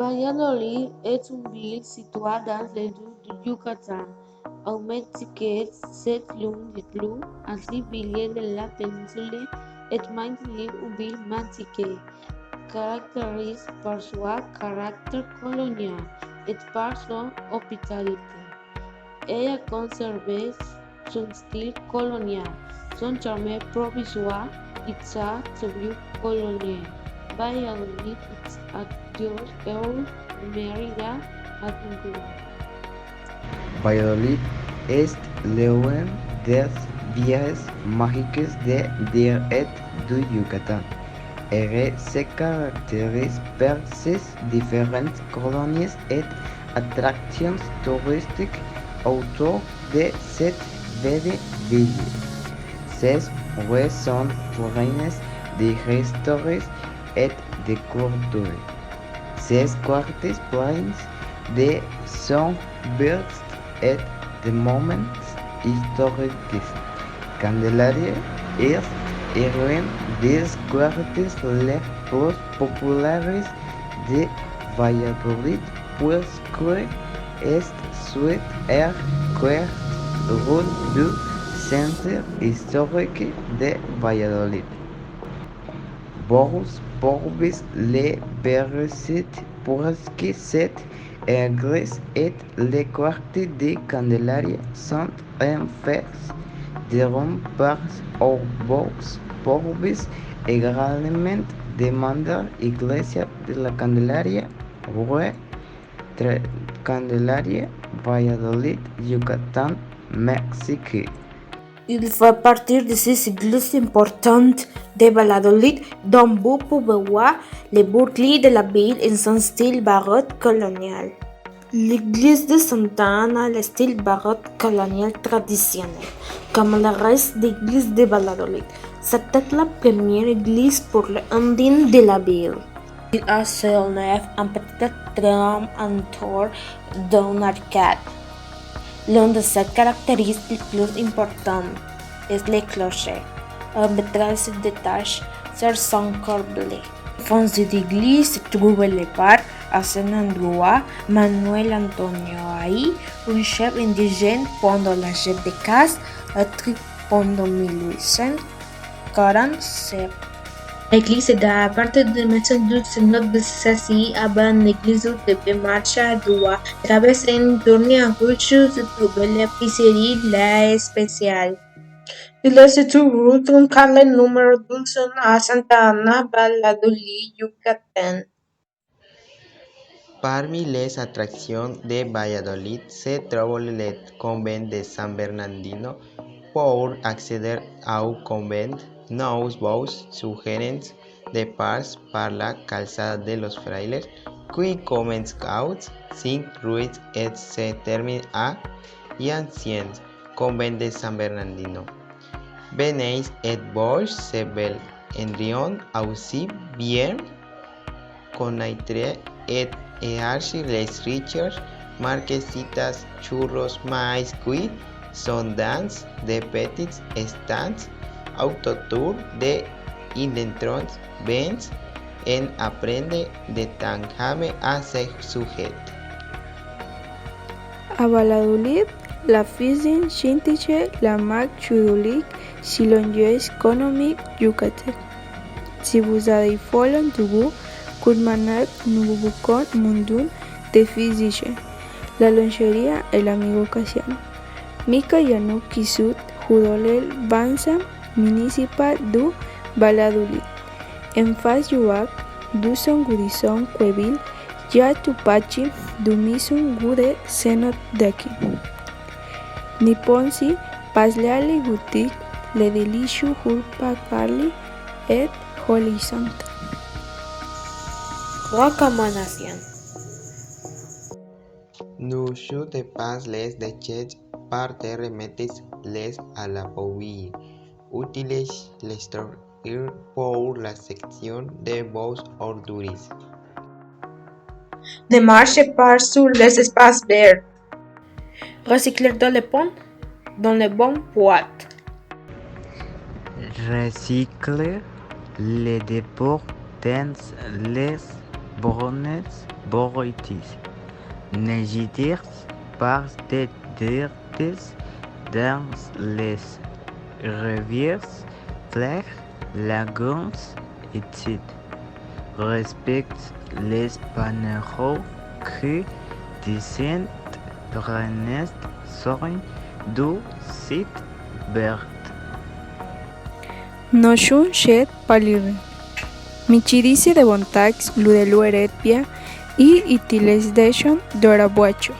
Valladolid est une ville située dans le sud du Yucatán, au Mexique. C'est l'une des plus anciennes villes de la péninsule et maintenant une ville mexicaine, caractérisée par son caractère colonial et par son hospitalité. Elle a conservé son style colonial, son charme provisoire et sa sobriété coloniale. Valladolid is a George Earl Merida aventura. Valladolid est l'une des villes mágicas de l'île du Yucatán. Elle se caractérise par ses différentes colonies et attractions touristiques autour de cette belle ville. Ses rues sont pleines de restaurants et de culture. Ses quartiers pleins de songbirds et de moments historiques. Candelaria est l'un des quartiers les plus populares de Valladolid puisque est situé au cœur du centre historique de Valladolid. Vos pouvez le visiter puisque cette église et le quartier de Candelaria sont en fait derrumbés par vos pouvez également demander iglesia de la Candelaria, rue Candelaria, Valladolid, Yucatán, Mexique. Il fait partie de ces églises importantes de Valladolid dont vous pouvez voir les boucliers de la ville en son style baroque colonial. L'église de Santa Ana a le style baroque colonial traditionnel, comme le reste des églises de Valladolid. C'était la première église pour les andins de la ville. Il a seule nef, un petit tram entouré d'une arcade. L'une de ses caractéristiques les plus importantes est le clocher. Un vitrail se détache sur son corbellet. Au fond de l'église se trouve le parc. À cet endroit, Manuel Antonio Ay, un chef indigène pendant la guerre de casse, a été pendant 1847. L'église est à partir de 1916 avant l'église de marche à droite. Traversant une tournée en gauche se trouve l'épicerie La Especial. Il se trouve dans le numéro 12 à Santa Ana, Valladolid, Yucatán. Parmi les attractions de Valladolid se trouve le convent de San Bernardino. Pour accéder au convent, nous vous suggérons de passer par la calzada de los frailes, qui commence à 5 rues et se termine à l'ancien convent de San Bernardino. Venez et vous servez en aussi bien connaître et archi les riches marquesitas, churros, maíz, qui sont dans de petits stands autotour de indentrons bens en aprende de tanjame a ce sujet. A Valladolid, la cuisine scientifique, la marque chudulic, si l'enjeu économique Yucatán. Si vous avez fallen de vous, Kurmanak Nubukon Mundun de Fizische, la lonchería El Amigo Casiano. Mika Yanuk Kisut, Judolel Banza, Municipal du Valladolid. En Faz Yuak, Duson Gudison Cuevil, Ya Tupachi, Dumisun Gude Senot Daki. Niponsi, Pasleali Gutik, Le Delishu Hulpa Carli, et Horizonte. Recommandation. Nous ne pas les déchets par te remettez les à la poubelle. Utilisez les structures pour la section de vos ordures. Ne marchez pas sur les espaces verts. Recycler dans les ponts, dans les bonnes boîtes. Recycle les dépôts dans les bornes boritis. Negidirs par des dirtes dans les rivières, fleuves, lagons, etc. Respecte les panneaux qui descendent drainés sont du site vert. Noshun shed palire. Michirici de Bontax, Ludelu Eretpia y Itiles Deshon Dorabuacho.